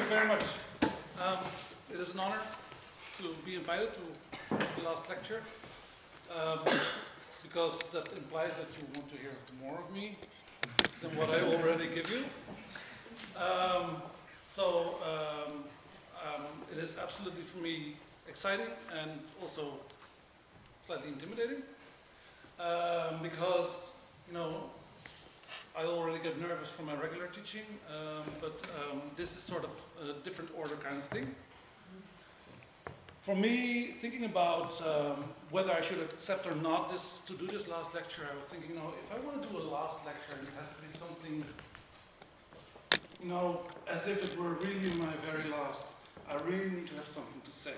very much. It is an honor to be invited to the last lecture, because that implies that you want to hear more of me than what I already give you. It is absolutely for me exciting and also slightly intimidating, because, you know, I already get nervous from my regular teaching, but this is sort of a different order kind of thing. For me, thinking about whether I should accept or not to do this last lecture, I was thinking, you know, if I want to do a last lecture, it has to be something, you know, as if it were really my very last. I really need to have something to say.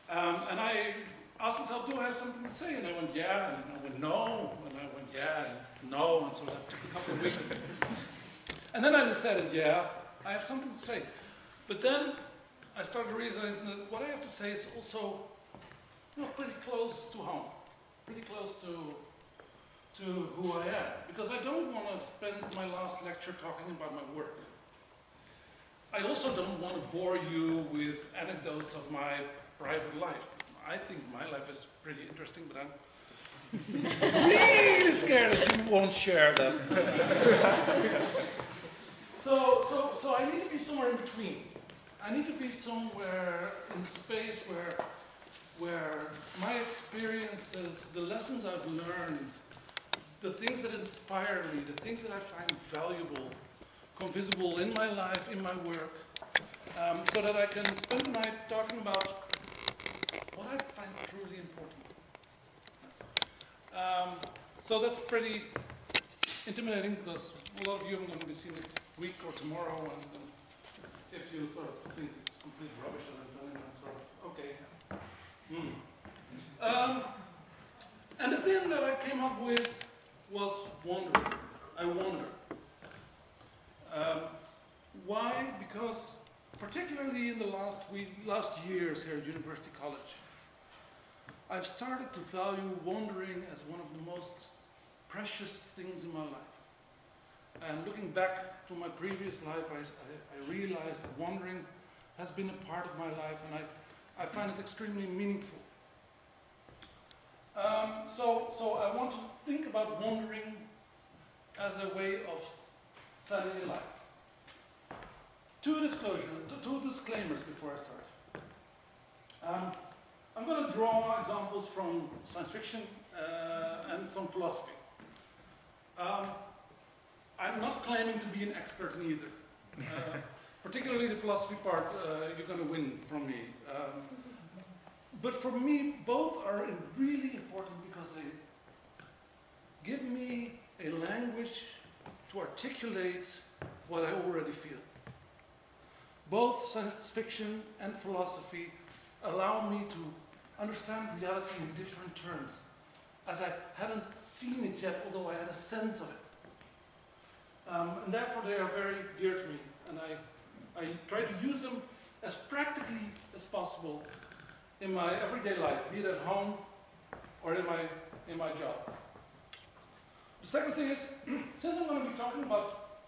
And I asked myself, do I have something to say? And I went, yeah, and I went, no, and I went, yeah, and no, and so that took a couple of weeks. And then I decided, yeah, I have something to say. But then I started realizing that what I have to say is also, you know, pretty close to home, pretty close to who I am. Because I don't want to spend my last lecture talking about my work. I also don't want to bore you with anecdotes of my private life. I think my life is pretty interesting, but I'm really scared that you won't share that. So I need to be somewhere in between. I need to be somewhere in space where my experiences, the lessons I've learned, the things that inspire me, the things that I find valuable, come visible in my life, in my work, so that I can spend the night talking about what I find truly important. So that's pretty intimidating, because a lot of you I'm going to be seeing next week or tomorrow, and if you sort of think it's complete rubbish that I'm doing, I'm sort of, okay. And the thing that I came up with was wondering. I wonder. Why? Because particularly in the last years here at University College, I've started to value wandering as one of the most precious things in my life. And looking back to my previous life, I realized that wandering has been a part of my life, and I find it extremely meaningful. So I want to think about wandering as a way of studying life. Two disclaimers before I start. I'm going to draw examples from science fiction and some philosophy. I'm not claiming to be an expert in either. Particularly the philosophy part, you're going to win from me. But for me, both are really important because they give me a language to articulate what I already feel. Both science fiction and philosophy allow me to understand reality in different terms, as I hadn't seen it yet, although I had a sense of it. And therefore they are very dear to me, and I try to use them as practically as possible in my everyday life, be it at home or in my job. The second thing is, since I'm going to be talking about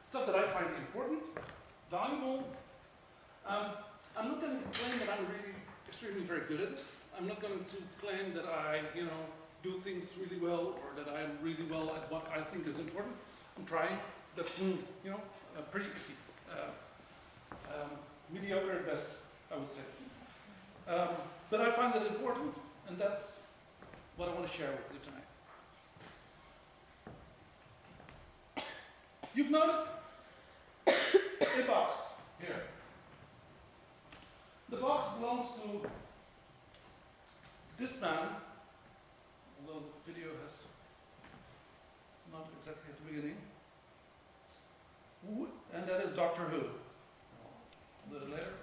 stuff that I find important, valuable, I'm not going to claim that I'm really extremely very good at this. I'm not going to claim that I, you know, do things really well, or that I'm really well at what I think is important. I'm trying, but you know, pretty iffy. Mediocre at best, I would say. But I find that important, and that's what I want to share with you tonight. You've noted a box here. The box belongs to this man, although the video has not exactly at the beginning, and that is Doctor Who. A little later.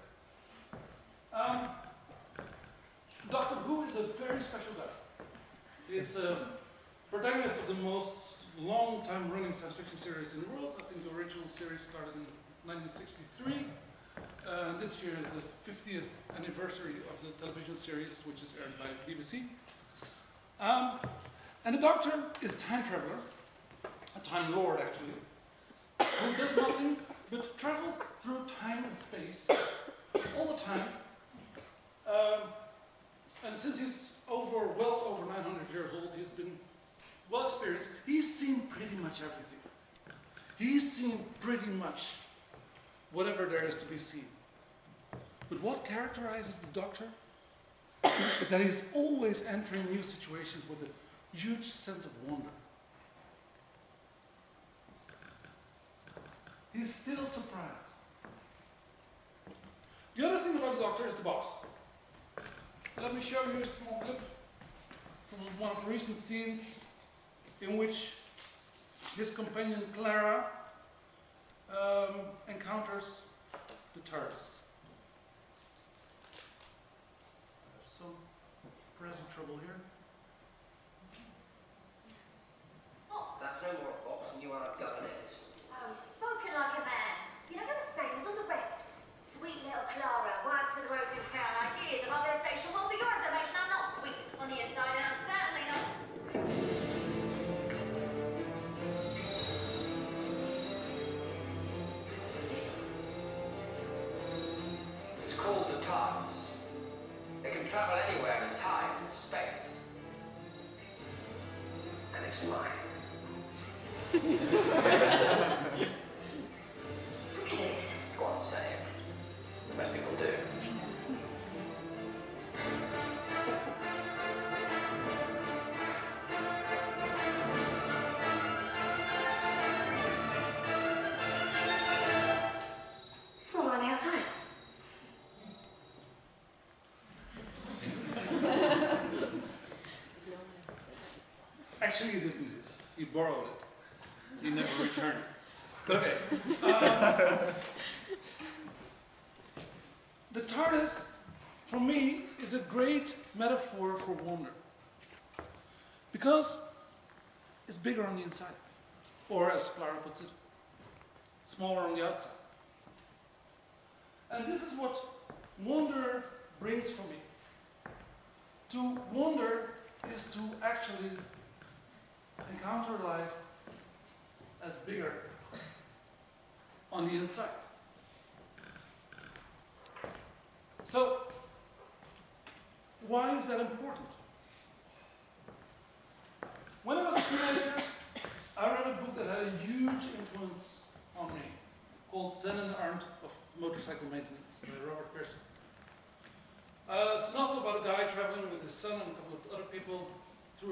Doctor Who is a very special guy. He's a protagonist of the most long-time running science fiction series in the world. I think the original series started in 1963. This year is the 50th anniversary of the television series, which is aired by BBC. And the Doctor is a time traveler, a time lord actually, who does nothing but traveled through time and space all the time. And since he's well over 900 years old, he's been well experienced. He's seen pretty much everything. He's seen pretty much whatever there is to be seen. But what characterizes the Doctor is that he's always entering new situations with a huge sense of wonder. He's still surprised. The other thing about the Doctor is the box. Let me show you a small clip from one of the recent scenes in which his companion Clara encounters the TARDIS. I have some present trouble here. Oh, that's no more a box than you are a governess. Oh, spoken like a man. You're not going to say as all the rest. Sweet little Clara works at the Rose and Crown Ideas, and I'm going to say she'll well for your information. I'm not sweet on the inside, and I'm certainly not. It's called the TARDIS. It can travel anywhere in time and space. And it's mine. Look at this. Go on, say it. Most people do. It's all on the outside. Actually, it isn't his. He borrowed it. He never returned. But okay. The TARDIS, for me, is a great metaphor for wonder. Because it's bigger on the inside. Or, as Clara puts it, smaller on the outside. And this is what wonder brings for me. To wonder is to actually encounter life as bigger on the inside. So, why is that important? When I was a teenager, I read a book that had a huge influence on me, called Zen and the Art of Motorcycle Maintenance by Robert Pearson. It's a novel about a guy traveling with his son and a couple of other people through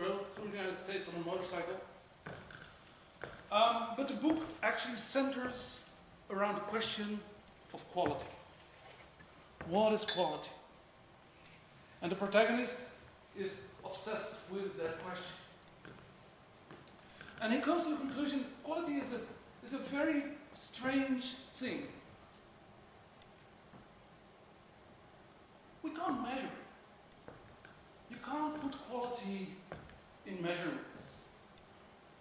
the United States on a motorcycle. But the book actually centers around the question of quality. What is quality? And the protagonist is obsessed with that question. And he comes to the conclusion that quality is a very strange thing. We can't measure it. You can't put quality in measurements.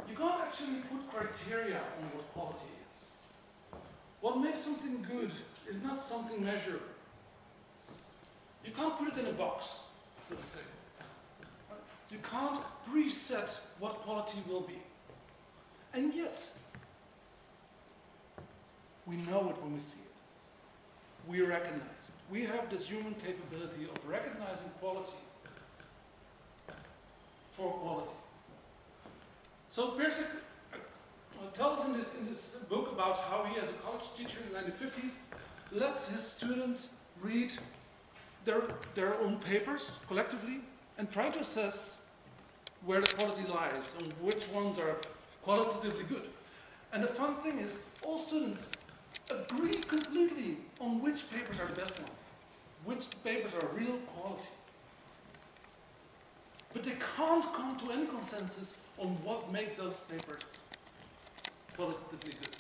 You can't actually put criteria on what quality is. What makes something good is not something measurable. You can't put it in a box, so to say. You can't preset what quality will be. And yet, we know it when we see it. We recognize it. We have this human capability of recognizing quality for quality. So Pearson tells in this book about how he, as a college teacher in the 1950s, lets his students read their own papers collectively and try to assess where the quality lies and which ones are qualitatively good. And the fun thing is, all students agree completely on which papers are the best ones, which papers are real quality. But they can't come to any consensus on what makes those papers qualitatively good.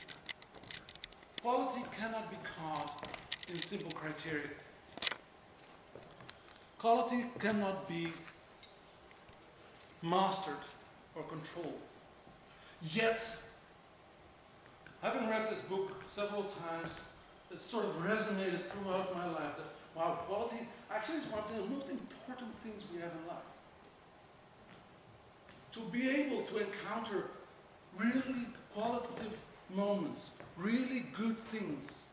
Quality cannot be caught in simple criteria. Quality cannot be mastered or controlled. Yet, having read this book several times, it sort of resonated throughout my life that, wow, quality actually is one of the most important things we have in life. To be able to encounter really qualitative moments really good things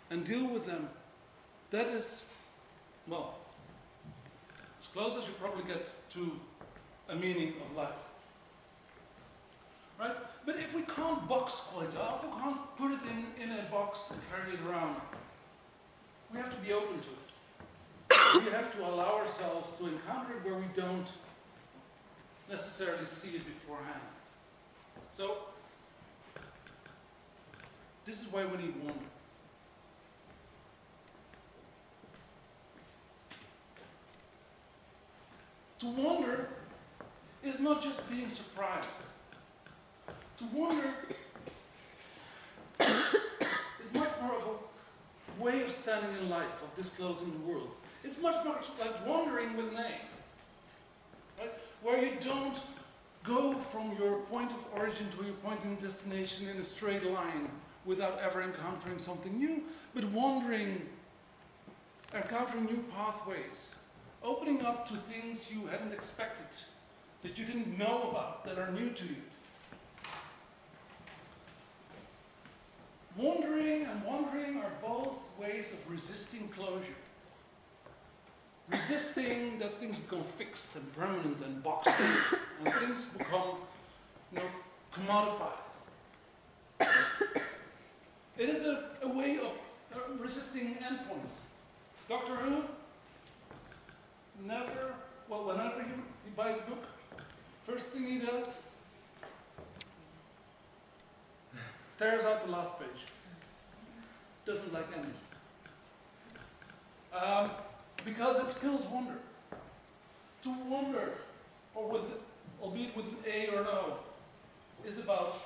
and deal with them, that is, well, as close as you probably get to a meaning of life. Right? But if we can't box quite off, we can't put it in a box and carry it around, we have to be open to it. We have to allow ourselves to encounter it where we don't necessarily see it beforehand. So, this is why we need wonder. To wonder is not just being surprised. To wonder is much more of a way of standing in life, of disclosing the world. It's much more like wandering with an A, right? Where you don't go from your point of origin to your point of destination in a straight line without ever encountering something new, but wandering, encountering new pathways, opening up to things you hadn't expected, that you didn't know about, that are new to you. Wandering and wandering are both ways of resisting closure. Resisting that things become fixed and permanent and boxed in, and things become, commodified. It is a way of resisting endpoints. Doctor Who, whenever he buys a book, first thing he does, tears out the last page. Doesn't like endings. Because it kills wonder. To wonder, albeit with an A or an O, is about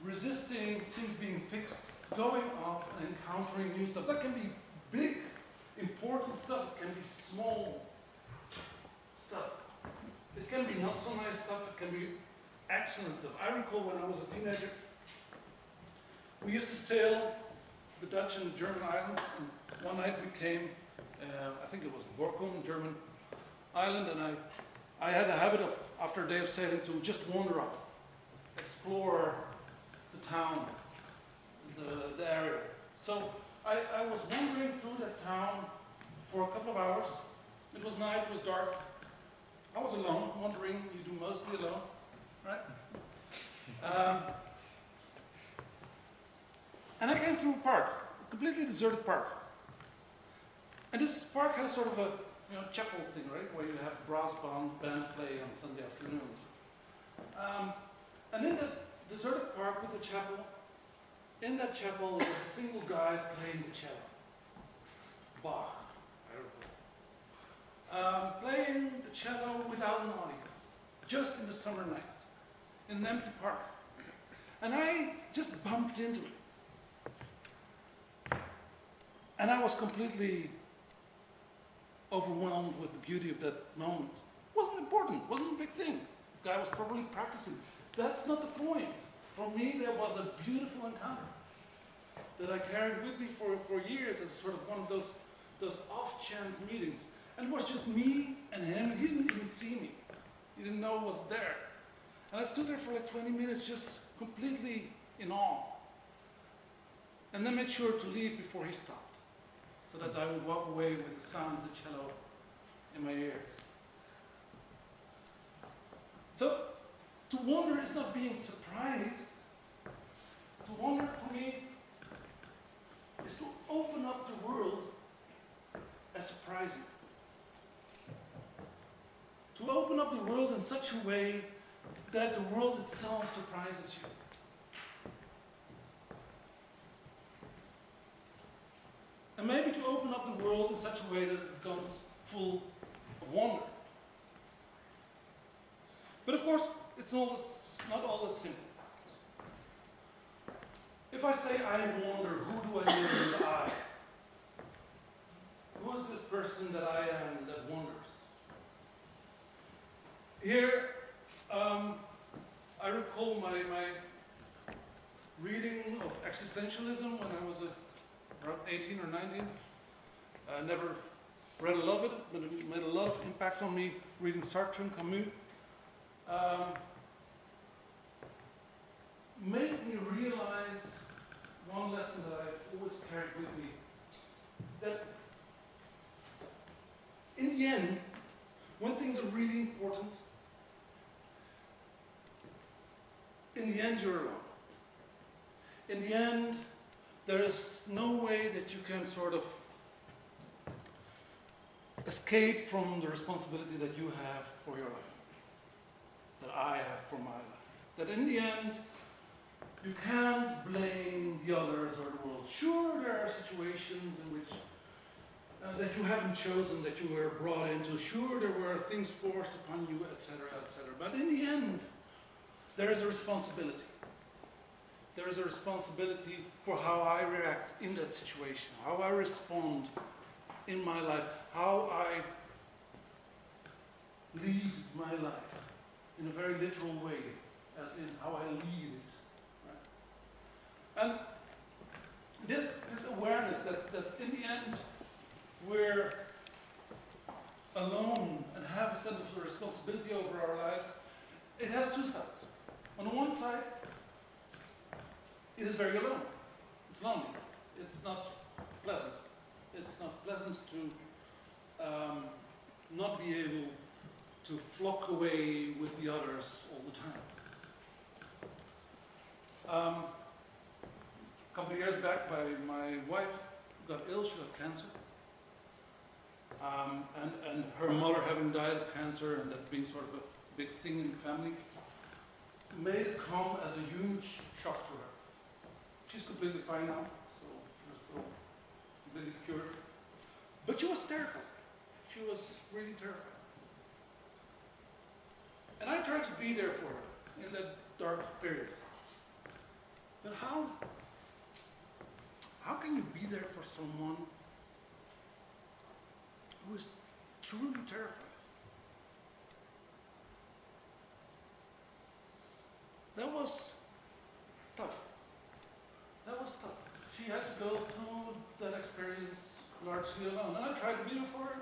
resisting things being fixed, going off and encountering new stuff. That can be big, important stuff. It can be small stuff. It can be not so nice stuff. It can be excellent stuff. I recall when I was a teenager, we used to sail the Dutch and the German islands, and one night we came, I think it was Borkum, German island, and I had a habit of, after a day of sailing, to just wander off, explore the town, the area. So I was wandering through that town for a couple of hours. It was night, it was dark. I was alone, wandering. You do mostly alone, right? And I came through a park, a completely deserted park. And this park had a sort of a chapel thing, right, where you have the brass band play on Sunday afternoons. And in the deserted park with the chapel, in that chapel there was a single guy playing the cello. Bach, I recall. Playing the cello without an audience, just in the summer night, in an empty park. And I just bumped into it. And I was completely overwhelmed with the beauty of that moment. Wasn't important, wasn't a big thing. The guy was probably practicing. That's not the point. For me, there was a beautiful encounter that I carried with me for years as sort of one of those off-chance meetings. And it was just me and him. He didn't even see me. He didn't know I was there. And I stood there for like 20 minutes just completely in awe. And then made sure to leave before he stopped, so that I would walk away with the sound of the cello in my ears. So, to wonder is not being surprised. To wonder, for me, is to open up the world as surprising. To open up the world in such a way that the world itself surprises you. And maybe to open up the world in such a way that it becomes full of wonder. But of course, it's not all that simple. If I say I wonder, who do I mean with I? Who is this person that I am that wonders? Here, I recall my reading of existentialism when I was around 18 or 19. I never read a lot of it, but it made a lot of impact on me reading Sartre and Camus. one lesson that I've always carried with me, that in the end, when things are really important, in the end you're alone. In the end, there is no way that you can sort of escape from the responsibility that you have for your life, that I have for my life. That in the end, you can't blame the others or the world. Sure, there are situations in which that you haven't chosen, that you were brought into. Sure, there were things forced upon you, etc., etc. But in the end, there is a responsibility. There is a responsibility for how I react in that situation, how I respond in my life, how I lead my life in a very literal way, as in how I lead it. Right? And this awareness that in the end we're alone and have a sense of responsibility over our lives, it has two sides. On the one side, it is very alone. It's lonely. It's not pleasant. It's not pleasant to not be able to flock away with the others all the time. A couple of years back, my wife got ill. She got cancer. And her mother having died of cancer, and that being sort of a big thing in the family, made it come as a huge shock to her. She's completely fine now, so she's completely cured. But she was terrified. She was really terrified. And I tried to be there for her in that dark period. But how can you be there for someone who is truly terrified? That was tough. That was tough. She had to go through that experience largely alone. And I tried to be there for her.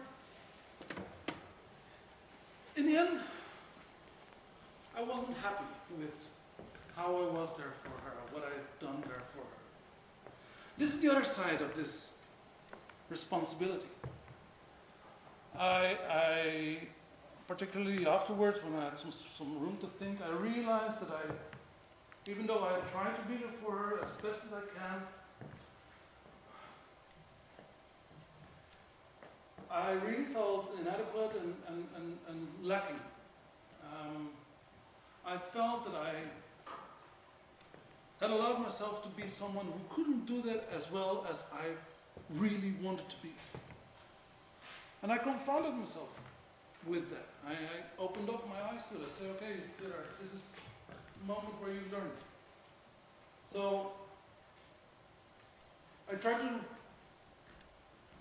In the end, I wasn't happy with how I was there for her, what I've done there for her. This is the other side of this responsibility. I particularly afterwards, when I had some room to think, I realized that even though I tried to be there for her as best as I can, I really felt inadequate and lacking. I felt that I had allowed myself to be someone who couldn't do that as well as I really wanted to be. And I confronted myself with that. I opened up my eyes to it. I said, okay, Gerard, this is the moment where you learn. So I tried to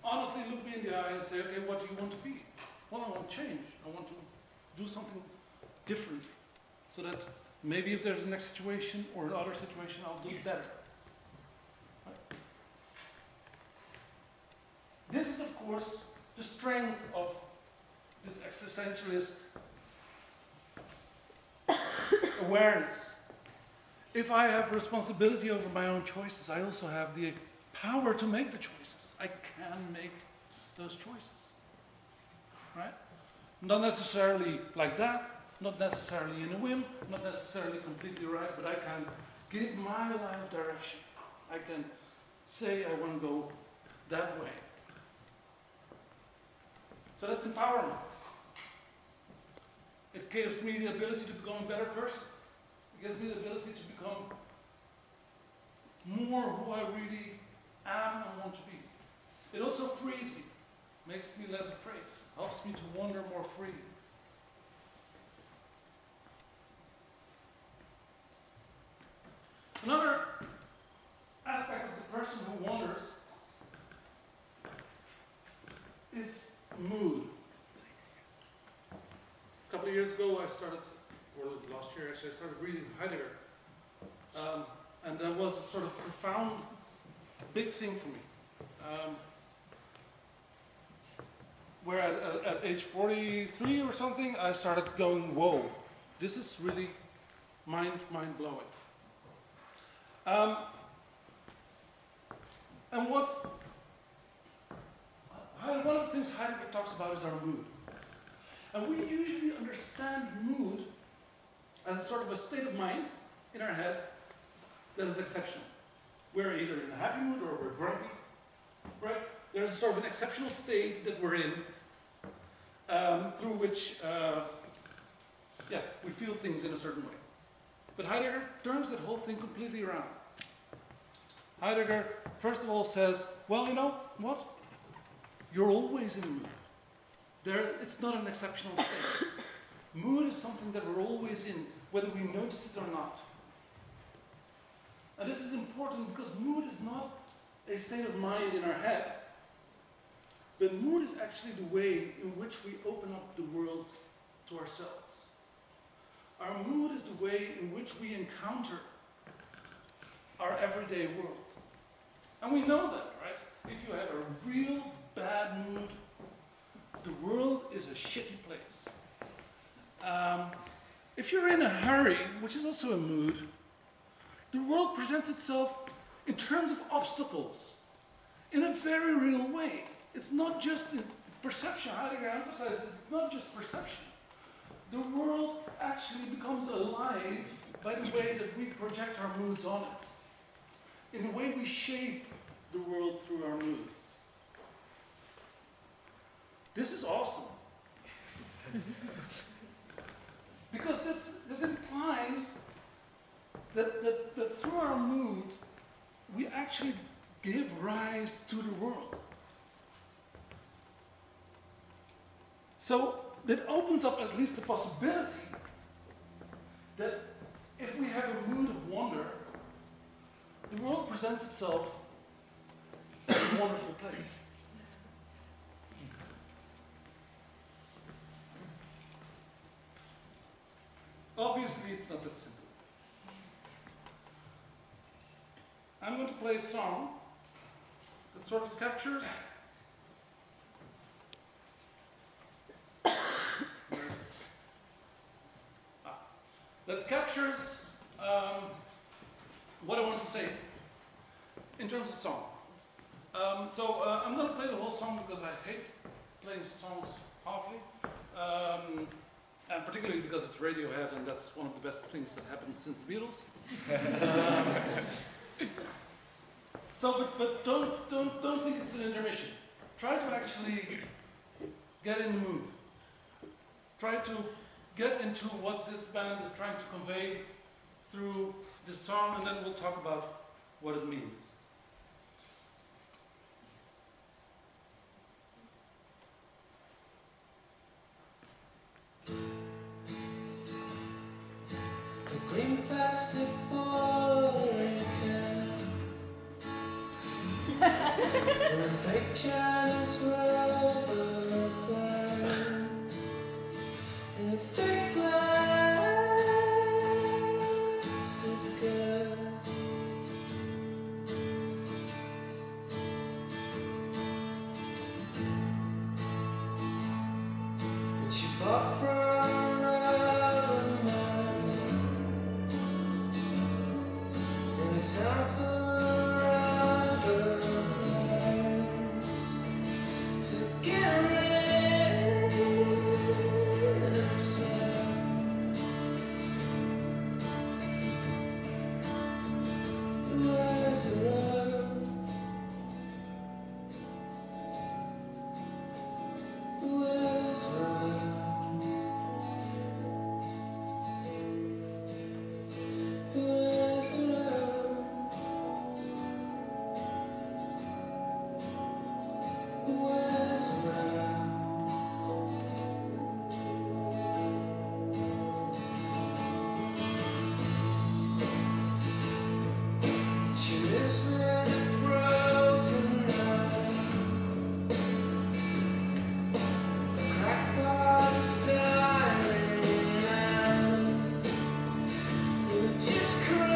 honestly look me in the eye and say, okay, what do you want to be? Well, I want to change. I want to do something different so that maybe if there's a next situation or another situation, I'll do it better. Right? This is, of course, the strength of this existentialist awareness. If I have responsibility over my own choices, I also have the power to make the choices. I can make those choices. Right? Not necessarily like that, not necessarily in a whim, not necessarily completely right, but I can give my life direction. I can say I want to go that way. So that's empowerment. It gives me the ability to become a better person. It gives me the ability to become more who I really am and want to be. It also frees me, makes me less afraid, helps me to wander more freely. Another aspect of the person who wanders is mood. A couple of years ago I started, or last year actually, I started reading Heidegger. And that was a sort of profound, big thing for me. Where at age 43 or something, I started going, whoa, this is really mind-blowing. And one of the things Heidegger talks about is our mood. And we usually understand mood as a sort of a state of mind in our head that is exceptional. We're either in a happy mood or we're grumpy, right? There's sort of an exceptional state that we're in through which, we feel things in a certain way. But Heidegger turns that whole thing completely around. Heidegger, first of all, says, well, you know what? You're always in a mood. It's not an exceptional state. Mood is something that we're always in, whether we notice it or not. And this is important because mood is not a state of mind in our head, but mood is actually the way in which we open up the world to ourselves. Our mood is the way in which we encounter our everyday world. And we know that, right? If you have a real bad mood, the world is a shitty place. If you're in a hurry, which is also a mood, the world presents itself in terms of obstacles, in a very real way. It's not just in perception. Heidegger emphasizes it's not just perception. The world actually becomes alive by the way that we project our moods on it, in the way we shape the world through our moods. This is awesome. Because this implies that through our moods, we actually give rise to the world. So that opens up at least the possibility that if we have a mood of wonder, the world presents itself as a wonderful place. Obviously, it's not that simple. I'm going to play a song that sort of captures what I want to say in terms of song. I'm going to play the whole song because I hate playing songs halfly. And particularly because it's Radiohead, and that's one of the best things that happened since the Beatles. But don't think it's an intermission. Try to actually get in the mood. Try to get into what this band is trying to convey through this song, and then we'll talk about what it means. Green plastic pouring can or a fake Chinese rubber plant and a fake plastic girl. And she bought from time for rubber bands to get rid of the sound. The words are love. The words are love. The words are love. She lives with a broken heart, a crackpot styling man who just cries.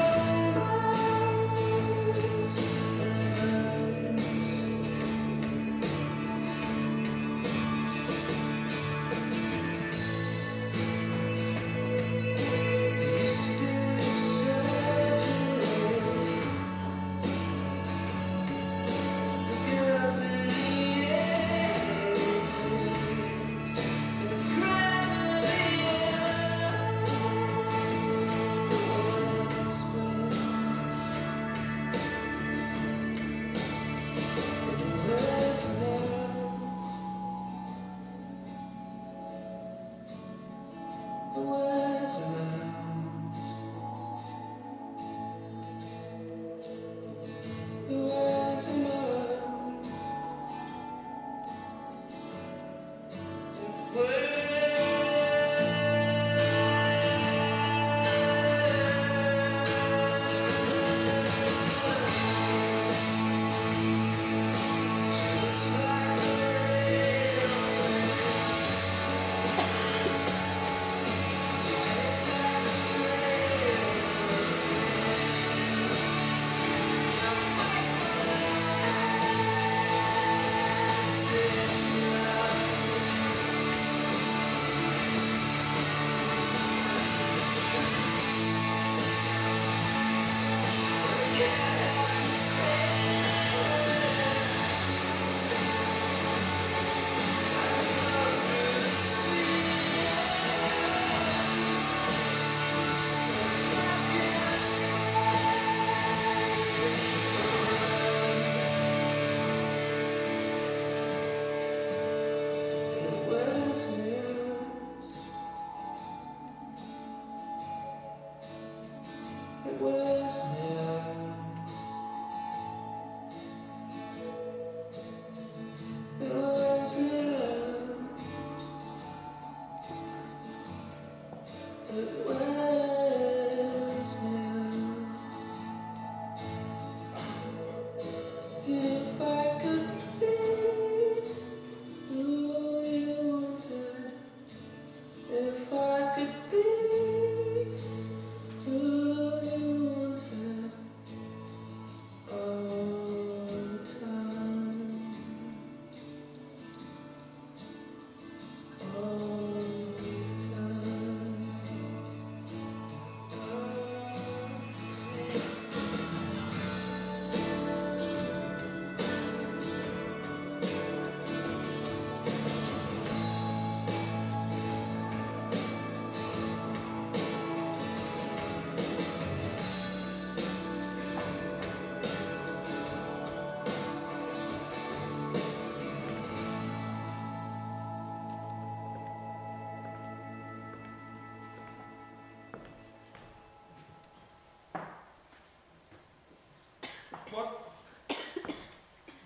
What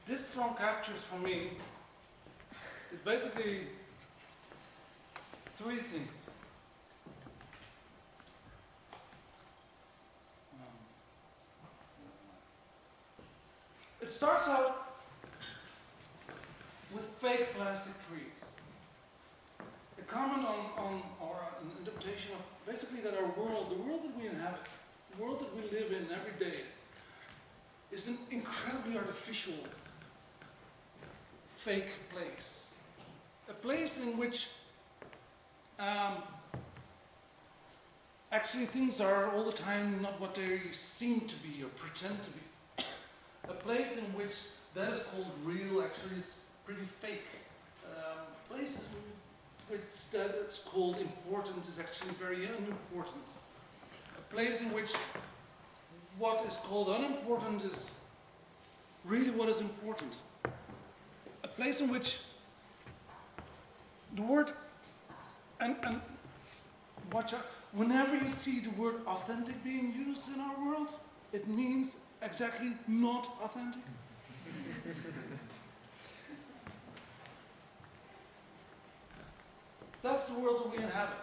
this song captures for me is basically three things. It starts out with fake plastic trees. A comment on or an interpretation of basically that our world, the world that we inhabit, the world that we live in every day, is an incredibly artificial, fake place. A place in which actually things are all the time not what they seem to be or pretend to be. A place in which that is called real actually is pretty fake. Places in which that is called important is actually very unimportant. A place in which what is called unimportant is really what is important. A place in which the word, and watch out, whenever you see the word authentic being used in our world, it means exactly not authentic. That's the world that we inhabit.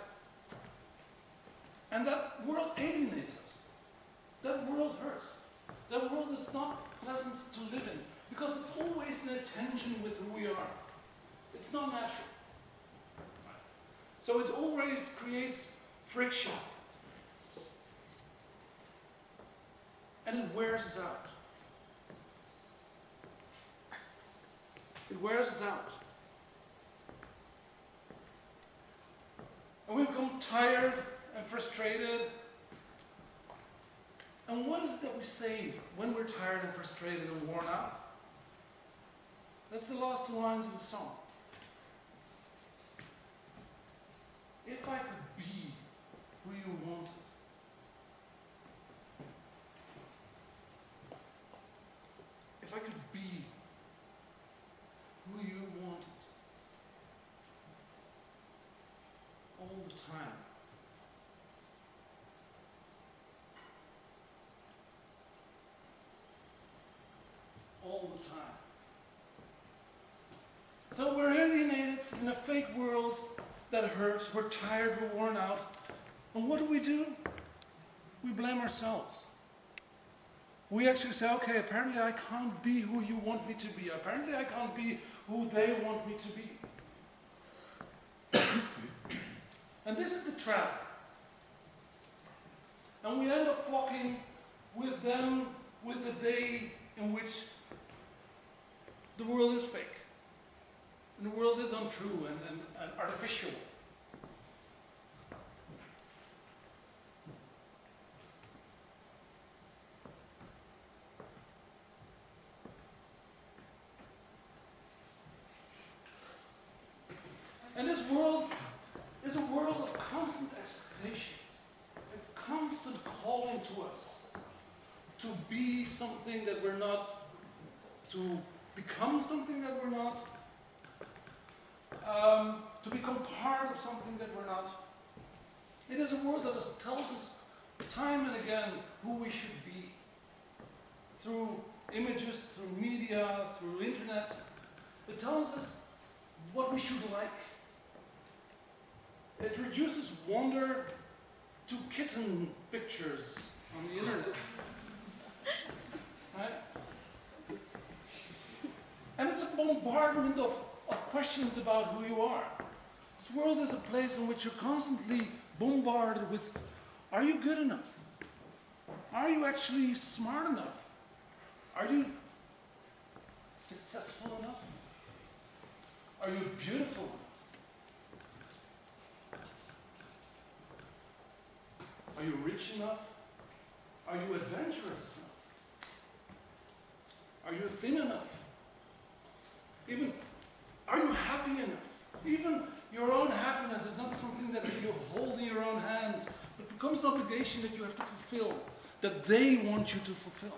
And that world alienates us. That world hurts. That world is not pleasant to live in because it's always in a tension with who we are. It's not natural. So it always creates friction. And it wears us out. It wears us out. And we become tired and frustrated. And what is it that we say when we're tired and frustrated and worn out? That's the last two lines of the song. If I could be who you wanted, if I could be who you wanted all the time, So we're alienated in a fake world that hurts. We're tired, we're worn out. And what do? We blame ourselves. We actually say, okay, apparently I can't be who you want me to be. Apparently I can't be who they want me to be. And this is the trap. And we end up flocking with them, with the they in which the world is fake. And the world is untrue and artificial. And this world is a world of constant expectations, a constant calling to us to be something that we're not, to become something that we're not, to become part of something that we're not. It is a world that tells us time and again who we should be. Through images, through media, through internet, it tells us what we should like. It reduces wonder to kitten pictures on the internet. Right? And it's a bombardment of questions about who you are. This world is a place in which you're constantly bombarded with, are you good enough? Are you actually smart enough? Are you successful enough? Are you beautiful enough? Are you rich enough? Are you adventurous enough? Are you thin enough? Even, are you happy enough? Even your own happiness is not something that you hold in your own hands, but becomes an obligation that you have to fulfill, that they want you to fulfill.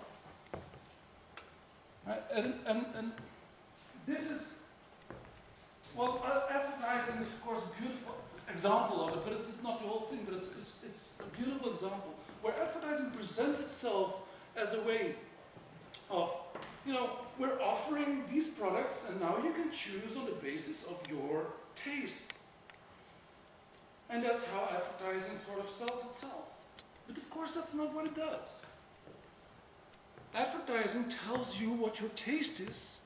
Right? And this is, well, advertising is of course a beautiful example of it, but it is not the whole thing, but it's a beautiful example where advertising presents itself as a way of, you know, we're offering these products and now you can choose on the basis of your taste. And that's how advertising sort of sells itself. But of course that's not what it does. Advertising tells you what your taste is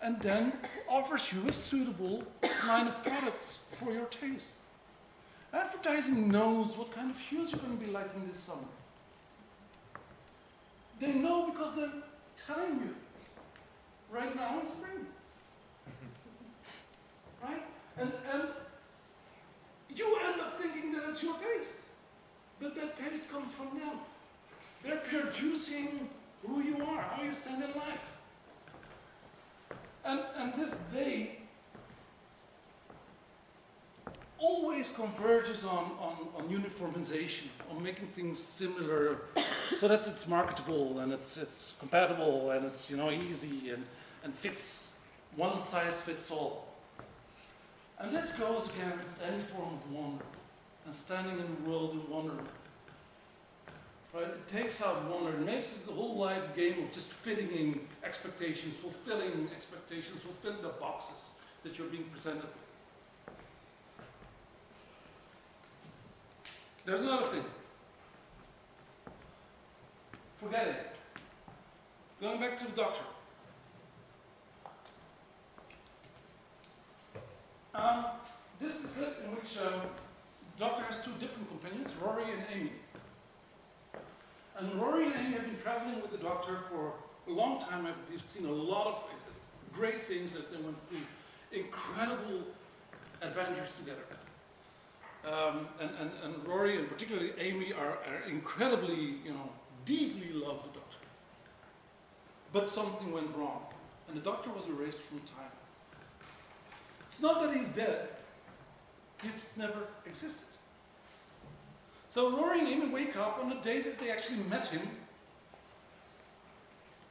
and then offers you a suitable line of products for your taste. Advertising knows what kind of shoes you're going to be liking this summer. They know because they're telling you right now in spring. Right? And you end up thinking that it's your taste. But that taste comes from them. They're producing who you are, how you stand in life. And this they always converges on uniformization, on making things similar so that it's marketable and it's compatible and it's, you know, easy and fits, one size fits all. And this goes against any form of wonder and standing in the world in wonderment. Right? It takes out wonder, it makes it the whole life game of just fitting in expectations, fulfilling the boxes that you're being presented with. There's another thing. Forget it. Going back to the doctor. This is a clip in which the doctor has two different companions, Rory and Amy. And Rory and Amy have been traveling with the doctor for a long time. They've seen a lot of great things that they went through. Incredible adventures together. And Rory and particularly Amy are incredibly, you know, deeply love the doctor. But something went wrong, and the doctor was erased from time. It's not that he's dead, he's never existed. So Rory and Amy wake up on the day that they actually met him,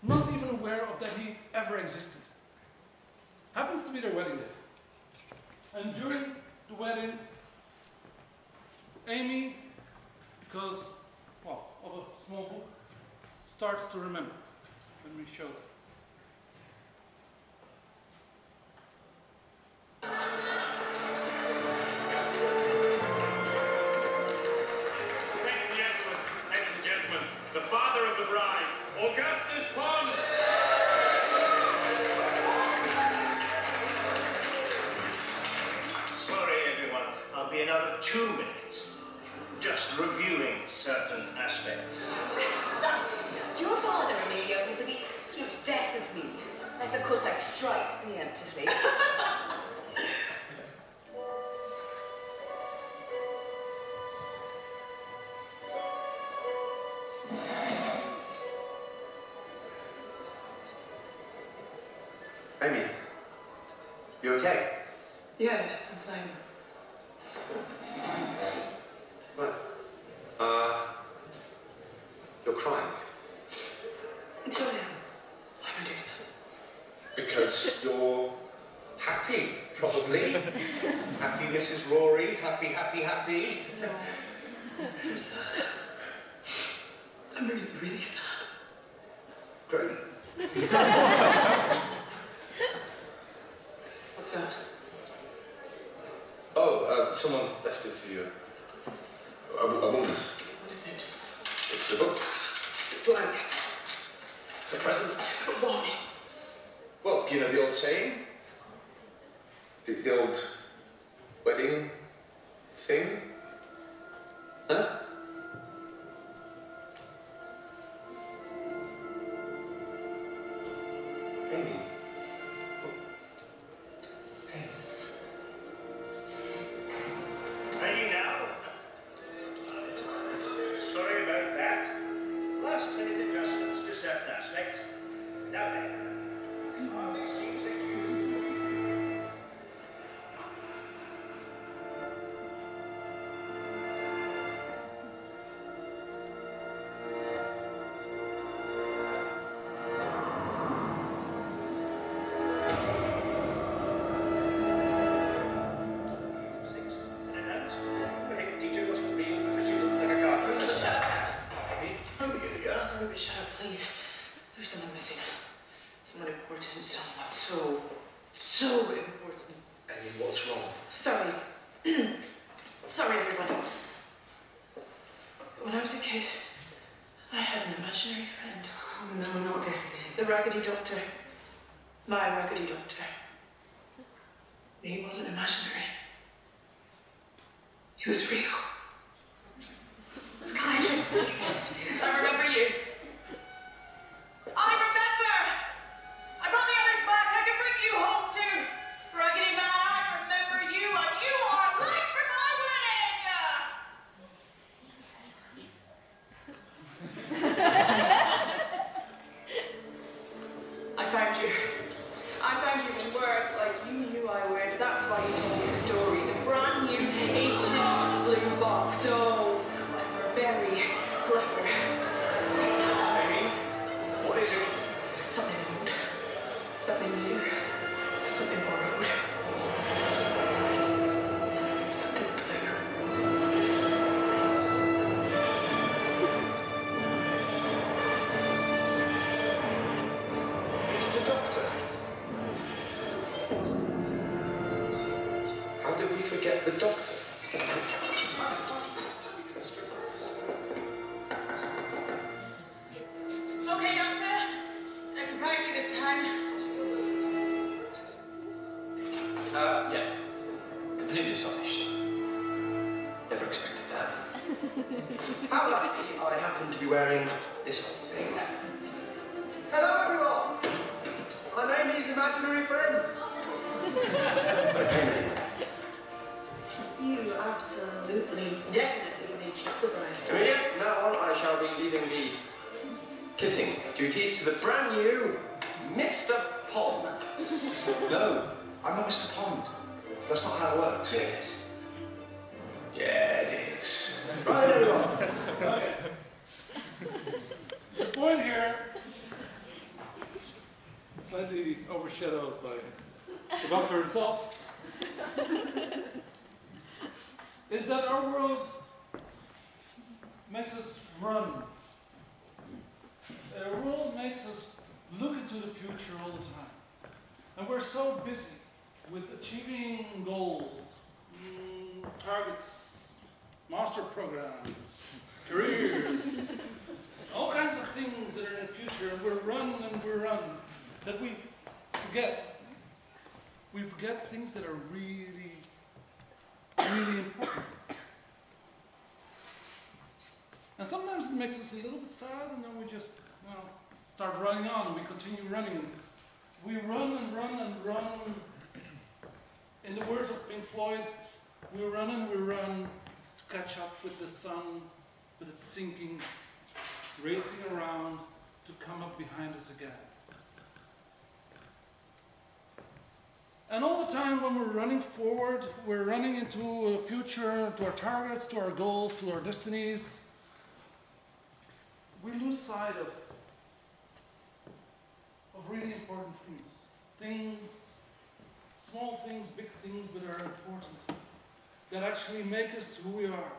not even aware of that he ever existed. Happens to be their wedding day. And during the wedding, Amy, because, well, of a small book, starts to remember. Let me show that. bride, Augustus Pond. Sorry, everyone. I'll be another 2 minutes. Just reviewing certain aspects. Your father, Amelia, will be the absolute death of me. Unless, of course, I strike preemptively. Amy, you okay? Yeah, I'm fine. What? You're crying. So I am. Why am I doing that? Because you're happy, probably. Happy, Mrs. Rory. Happy, happy, happy. No. I'm sad. I'm really, really sad. Great. What's that? Oh, someone left it for you. A woman. What is it? It's a book. It's blank. It's a present. But why? Well, you know the old saying? The old wedding thing? Huh? Amy. Hey. Ready now? Sorry about that. Last minute adjustments to certain aspects. Now then. Hardly seems that you... Shut up, please. There's someone missing. Someone important. Someone so important. Amy, what's wrong? Sorry. Sorry, everyone. When I was a kid, I had an imaginary friend. Oh, no, not this again. The Raggedy Doctor. My Raggedy Doctor. He wasn't imaginary. He was real. I remember you. I remember! I brought the others back. I can bring you home too. Raggedy Man, I remember you, and you are late for my wedding! I found you. I found you in words like you knew I would. That's why you told me the story. The brand new ancient blue box. So clever, very clever. Amy, what is it? Something old, something new, something borrowed, something blue. It's the doctor. How did we forget the doctor? Okay, Doctor. I surprised you this time. Yeah. Completely astonished. Never expected that. How lucky I happen to be wearing this whole thing. Hello, everyone. I'm Amy's imaginary friend. You absolutely, definitely make us the bride. Amelia, from now on I shall be leaving the kissing duties to the brand new Mr. Pond. No, I'm not Mr. Pond. That's not how it works. Yes. Yeah, it is. Right, everyone. Okay. The point here, slightly overshadowed by the doctor himself, is that our world makes us run. Our world makes us look into the future all the time. And we're so busy with achieving goals, targets, master programs, careers, all kinds of things that we run and we run, that we forget things that are really, really important. And sometimes it makes us a little bit sad, and then we just, start running on, and we continue running. We run and run and run. In the words of Pink Floyd, we run and we run to catch up with the sun, but it's sinking, racing around to come up behind us again. And all the time when we're running forward, we're running into a future, to our targets, to our goals, to our destinies. We lose sight of really important things. Things, small things, big things, but are important, that actually make us who we are.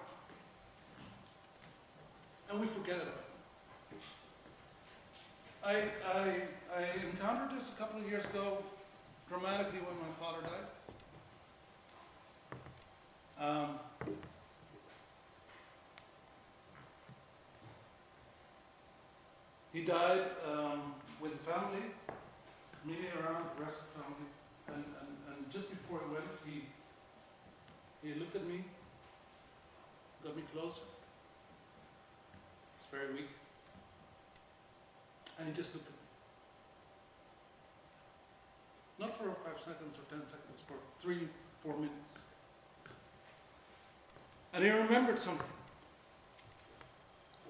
And we forget about them. I encountered this a couple of years ago, dramatically, when my father died. He died with the family, me around, the rest of the family, and just before he went, he looked at me, got me closer. He's very weak. And he just looked at me. Not for 5 seconds or 10 seconds, for 3, 4 minutes. And he remembered something.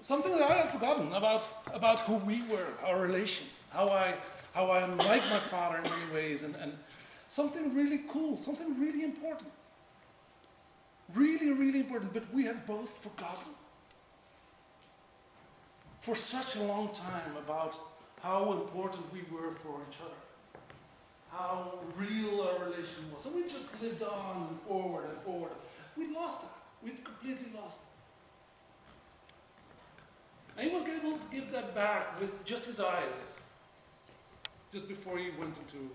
Something that I had forgotten about who we were, our relation, how I like my father in many ways, and something really cool, something really important. Really, really important, but we had both forgotten for such a long time about how important we were for each other, how real our relation was. And we just lived on and forward and forward. We lost that. We completely lost it. And he was able to give that back with just his eyes, just before he went into.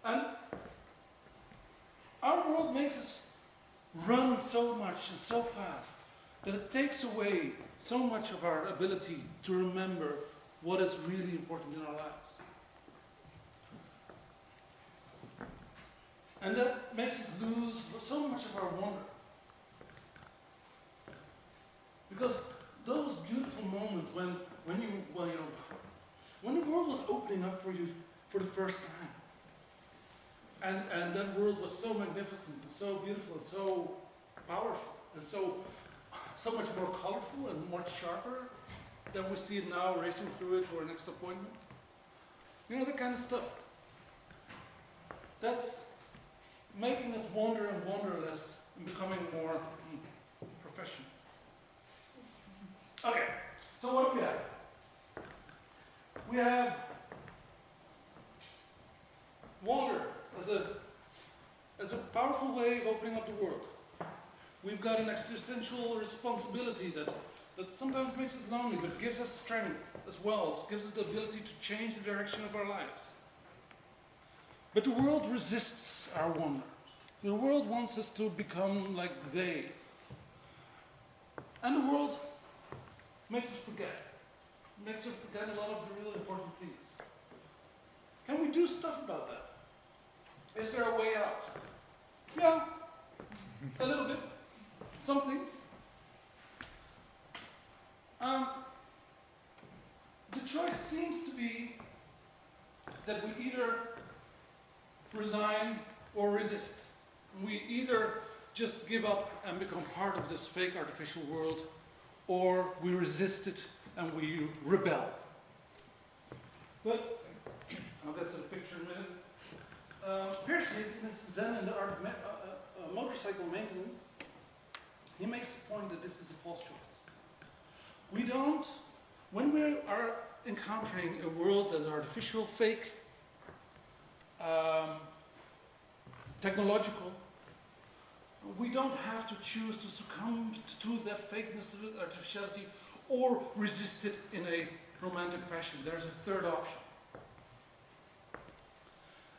And our world makes us run so much and so fast that it takes away so much of our ability to remember what is really important in our lives. And that makes us lose so much of our wonder. Because those beautiful moments when the world was opening up for you for the first time, and that world was so magnificent and so beautiful and so powerful and so much more colorful and much sharper than we see it now, racing through it to our next appointment. You know, that kind of stuff. That's making us wander and wander less and becoming more professional. Okay, so what do we have? We have wander as a powerful way of opening up the world. We've got an existential responsibility that sometimes makes us lonely, but gives us strength as well. It gives us the ability to change the direction of our lives. But the world resists our wonder. The world wants us to become like they. And the world makes us forget. It makes us forget a lot of the really important things. Can we do stuff about that? Is there a way out? Yeah, a little bit. Something. The choice seems to be that we either resign or resist. We either just give up and become part of this fake artificial world, or we resist it and we rebel. But I'll get to the picture in a minute. Percy, in his Zen and the Art of Motorcycle Maintenance, he makes the point that this is a false choice. We don't, when we are encountering a world that is artificial, fake, technological, we don't have to choose to succumb to that fakeness, to that artificiality, or resist it in a romantic fashion. There's a third option.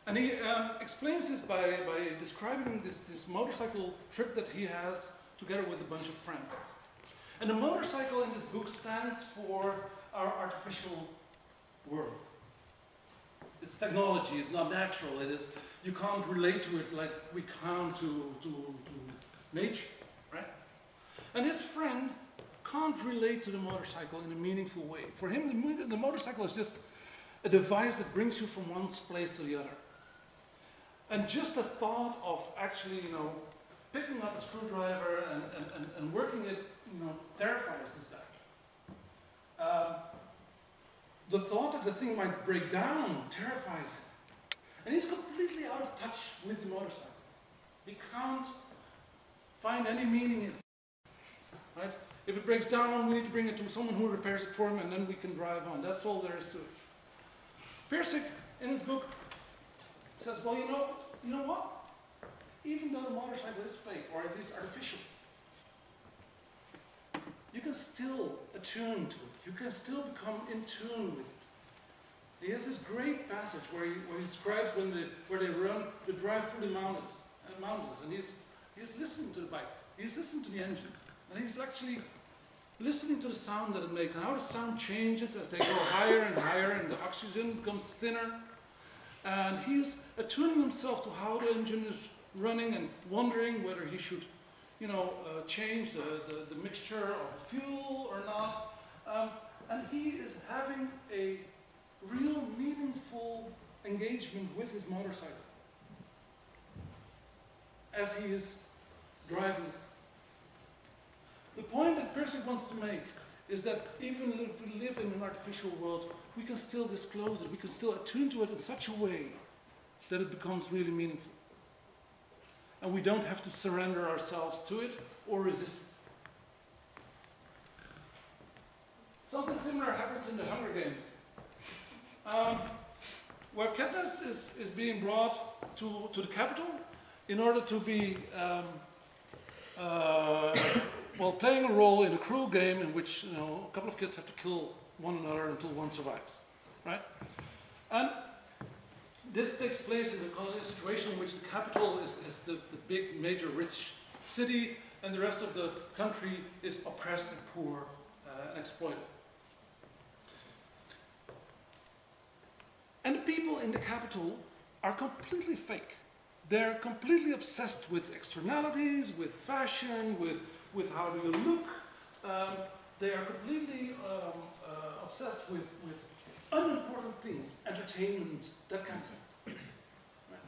And he explains this by describing this motorcycle trip that he has together with a bunch of friends. And And the motorcycle in this book stands for our artificial world. It's technology, it's not natural, it is, you can't relate to it like we can to nature, right? And his friend can't relate to the motorcycle in a meaningful way. For him, the motorcycle is just a device that brings you from one place to the other. And just the thought of actually, picking up a screwdriver and working it, terrifies this guy. The thought that the thing might break down terrifies him. And he's completely out of touch with the motorcycle. He can't find any meaning in it. Right? If it breaks down, we need to bring it to someone who repairs it for him, and then we can drive on. That's all there is to it. Pirsig, in his book, says, well, you know what? Even though the motorcycle is fake, or at least artificial, you can still attune to it. You can still become in tune with it. He has this great passage where he describes where they drive through the mountains, and he's listening to the bike. He's listening to the engine, and he's actually listening to the sound that it makes, and how the sound changes as they go higher and higher, and the oxygen becomes thinner. And he's attuning himself to how the engine is running and wondering whether he should, change the mixture of the fuel or not. And he is having a real meaningful engagement with his motorcycle as he is driving it. The point that Pirsig wants to make is that even if we live in an artificial world, we can still disclose it, we can still attune to it in such a way that it becomes really meaningful. And we don't have to surrender ourselves to it or resist it. Something similar happens in the Hunger Games, where Katniss is being brought to the capital in order to be playing a role in a cruel game in which a couple of kids have to kill one another until one survives, right? And this takes place in a situation in which the capital is the big, major, rich city, and the rest of the country is oppressed and poor and exploited. And the people in the capital are completely fake. They're completely obsessed with externalities, with fashion, with how do you look. They are completely obsessed with unimportant things, entertainment, that kind of stuff. Right?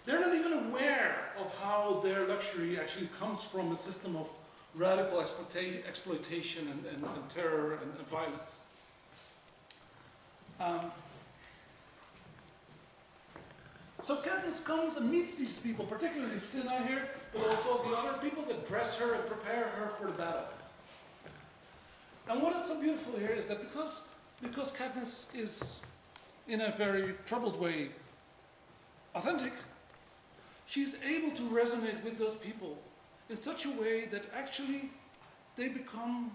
They're not even aware of how their luxury actually comes from a system of radical exploitation and terror and violence. So Katniss comes and meets these people, particularly Cinna here, but also the other people that dress her and prepare her for the battle. And what is so beautiful here is that because Katniss is, in a very troubled way, authentic, she's able to resonate with those people in such a way that actually they become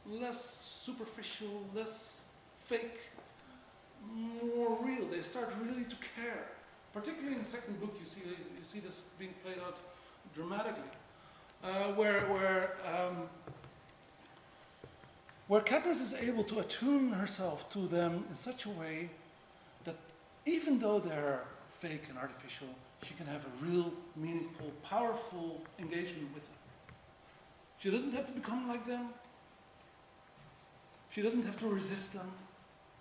less superficial, less fake, more real. They start really to care. Particularly in the second book, you see this being played out dramatically, where Katniss is able to attune herself to them in such a way that even though they're fake and artificial, she can have a real, meaningful, powerful engagement with them. She doesn't have to become like them. She doesn't have to resist them.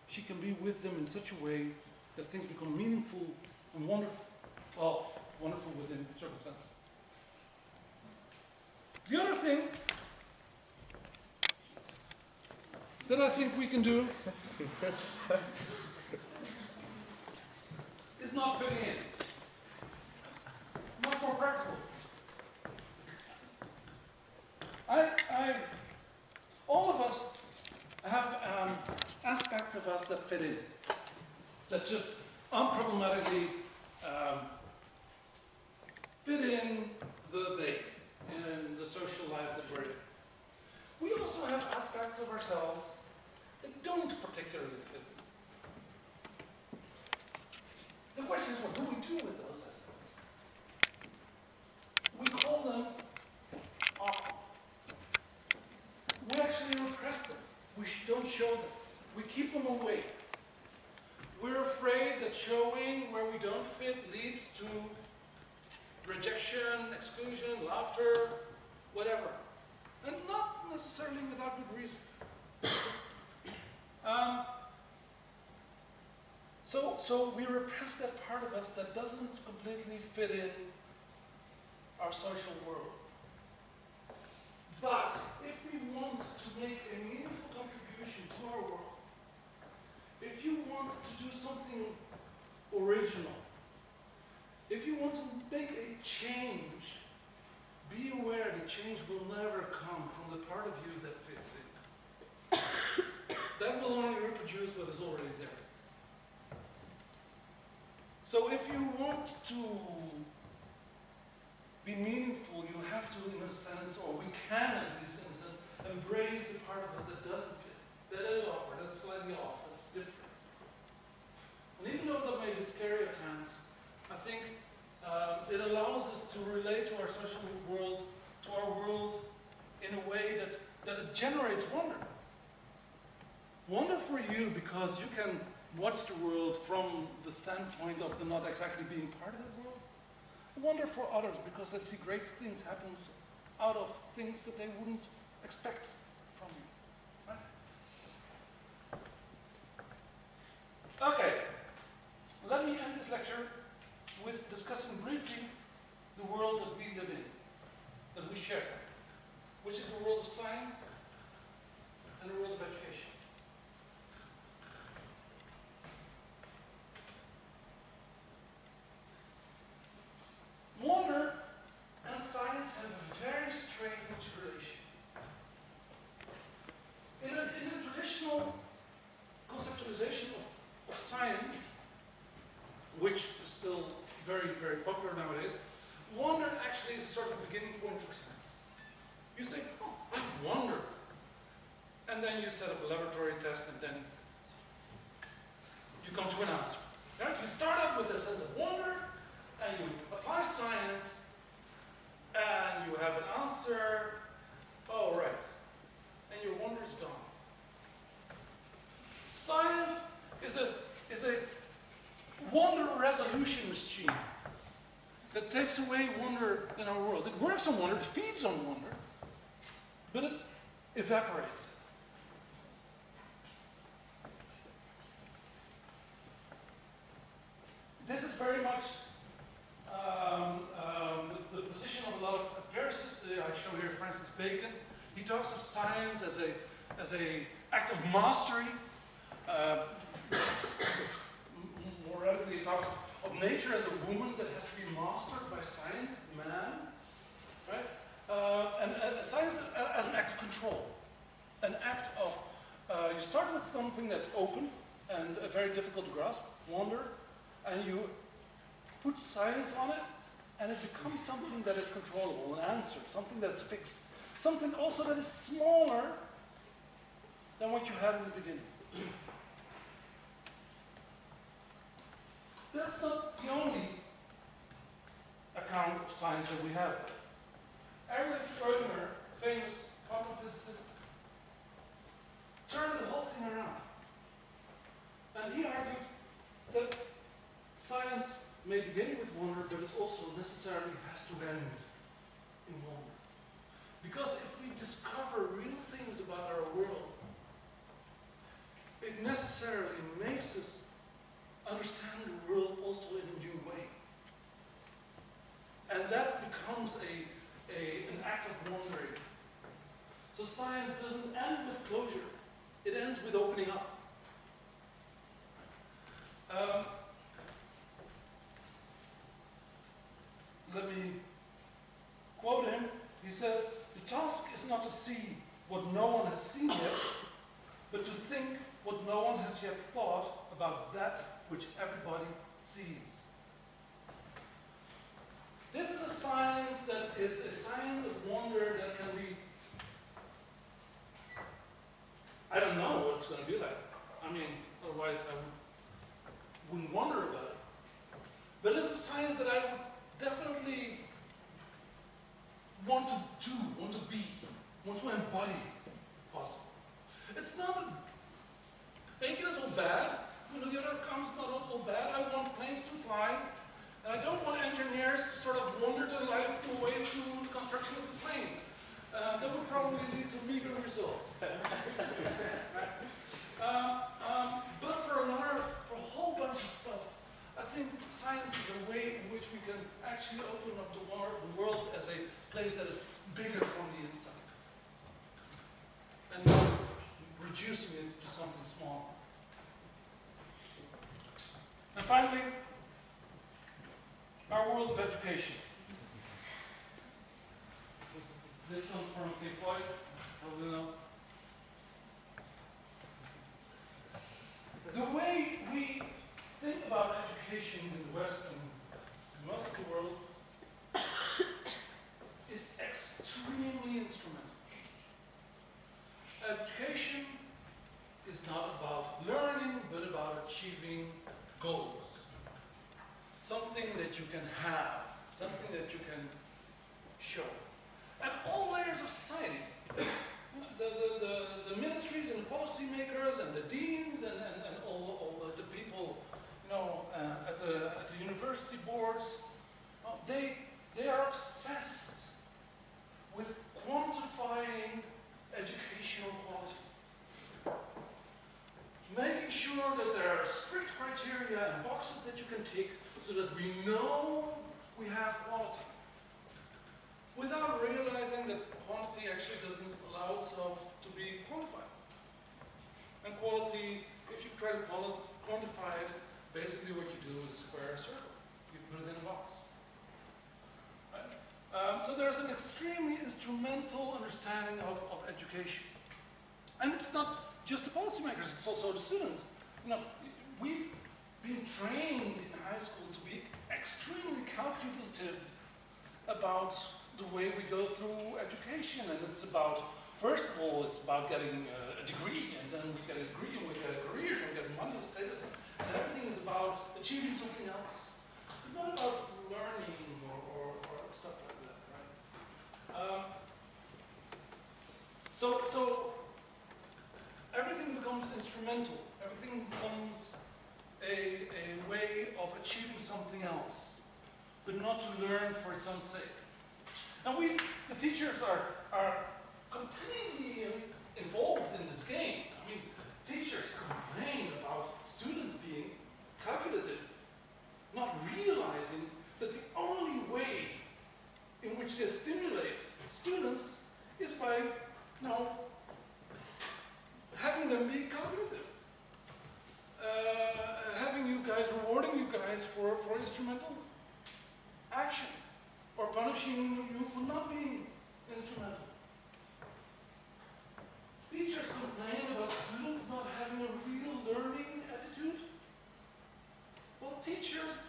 She can be with them in such a way that things become meaningful and wonderful. Well, wonderful within circumstances. The other thing that I think we can do is not fitting in. Much more practical. All of us have aspects of us that fit in, that just unproblematically fit in the they, in the social life that we're in. We also have aspects of ourselves that don't particularly fit in. The question is, what do we do with those aspects? We call them show them. We keep them away. We're afraid that showing where we don't fit leads to rejection, exclusion, laughter, whatever. And not necessarily without good reason. So we repress that part of us that doesn't completely fit in our social world. But if we want to make a meaningful contribution to our world, if you want to do something original, if you want to make a change, be aware that change will never come from the part of you that fits in. That will only reproduce what is already there. So if you want to be meaningful, you have to, in a sense, or we can at least in a sense, embrace the part of us that doesn't fit. That is awkward, that's slightly off, that's different. And even though that may be scary at times, I think it allows us to relate to our social world, to our world in a way that it generates wonder. Wonder for you because you can watch the world from the standpoint of the not exactly being part of that world. Wonder for others because they see great things happen out of things that they wouldn't expect from you. Right? Okay, let me end this lecture with discussing briefly the world that we live in, that we share, which is the world of science and the world of education. Wonder and science have a very strange relation. In the traditional conceptualization of science, which is still very, very popular nowadays, wonder actually is sort of a beginning point for science. You say, oh, I wonder. And then you set up a laboratory test and then you come to an answer. Right? You start out with a sense of wonder, and you apply science, and you have an answer, oh, right, and your wonder is gone. Science is a wonder resolution machine that takes away wonder in our world. It works on wonder, it feeds on wonder, but it evaporates it. This is very much the position of a lot of empiricists. I show here Francis Bacon. He talks of science as a act of mastery. More radically, he talks of nature as a woman that has to be mastered by science, man, right? And science as an act of control, an act of you start with something that's open and very difficult to grasp, wonder, and you put science on it, and it becomes something that is controllable, an answer, something that is fixed, something also that is smaller than what you had in the beginning. That's not the only account of science that we have. Erwin Schrödinger, famous quantum physicist, turned the whole thing around. And he argued that science may begin with wonder, but it also necessarily has to end in wonder. Because if we discover real things about our world, it necessarily makes us understand the world also in a new way. And that becomes an act of wondering. So science doesn't end with closure, it ends with opening up. Let me quote him. He says, "The task is not to see what no one has seen yet, but to think what no one has yet thought about that which everybody sees." This is a science that is a science of wonder that can be, I don't know what it's going to be like. I mean, otherwise I wouldn't wonder about it. But it's a science that I would definitely want to do, want to be, want to embody, if possible. It's not bacon is all bad. You know, the other comes not all bad. I want planes to fly, and I don't want engineers to sort of wander their life away through the construction of the plane. That would probably lead to meager results. But for a whole bunch of stuff, I think science is a way in which we can actually open up the world as a place that is bigger from the inside, and not reducing it to something small. And finally, our world of education. This one from Pink Floyd, probably know. The way we think about education in the West and most of the world is extremely instrumental. Education is not about learning, but about achieving goals. Something that you can have, something that you can show. And all layers of society, the ministries and the policymakers and the deans and all the people, you know, at the university boards, they are obsessed with quantifying educational quality. Making sure that there are strict criteria and boxes that you can tick so that we know we have quality. Without realizing that quality actually doesn't allow itself to be quantified. And quality, if you try to quantify it, basically what you do is square a circle. You put it in a box. Right? So there's an extremely instrumental understanding of education. And it's not just the policymakers, it's also the students. You know, we've been trained in high school to be extremely calculative about the way we go through education, and it's about, first of all, it's about getting a degree, and then we get a degree, and we get a career, and we get money and status, and everything is about achieving something else. It's not about learning or stuff like that, right? So everything becomes instrumental. Everything becomes a way of achieving something else, but not to learn for its own sake. And we, the teachers, are completely involved in this game. I mean, teachers complain about students being calculative, not realizing that the only way in which they stimulate students is by, you know, having them be calculative. Having you guys, rewarding you guys for instrumental action, or punishing you for not being instrumental. Teachers complain about students not having a real learning attitude. Well, teachers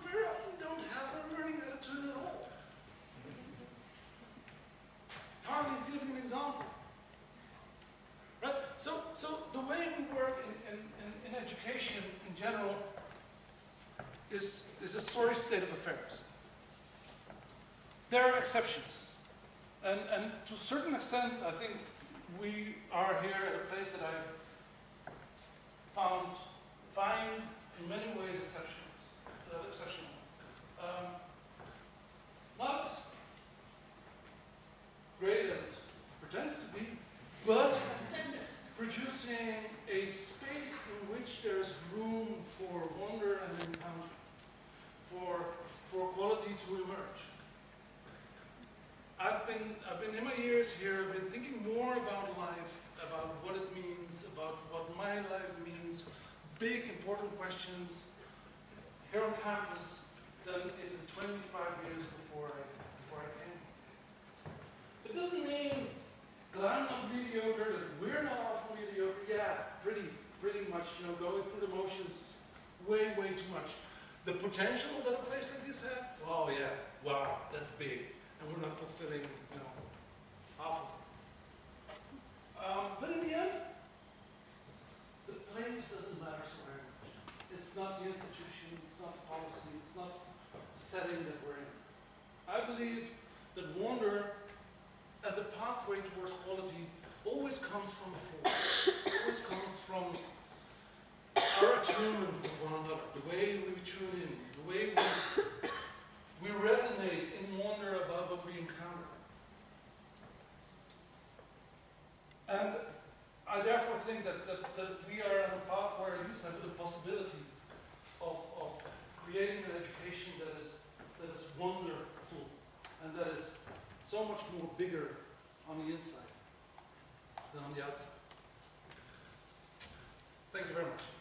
very often don't have a learning attitude at all. Hardly give you an example. Right? So the way we work in education in general is a sorry state of affairs. There are exceptions. And to a certain extent, I think we are here at a place that I find in many ways exceptional. Not as great as it pretends to be, but producing a space in which there's room for wonder and encounter, for quality to emerge. I've been in my years here, I've been thinking more about life, about what it means, about what my life means, big important questions here on campus than in the 25 years before I came. It doesn't mean that I'm not mediocre, that we're not often mediocre. Yeah, pretty much, you know, going through the motions way too much. The potential that a place like this has, oh yeah, wow, that's big. And we're not fulfilling, you know, half of it. But in the end, the place doesn't matter so very much. It's not the institution, it's not the policy, it's not the setting that we're in. I believe that wonder, as a pathway towards quality, always comes from before. Always comes from attunement with one another, the way we tune in, the way we resonate in wonder about what we encounter. And I therefore think that we are on a path where at least I have the possibility of creating an education that is wonderful and that is so much more bigger on the inside than on the outside. Thank you very much.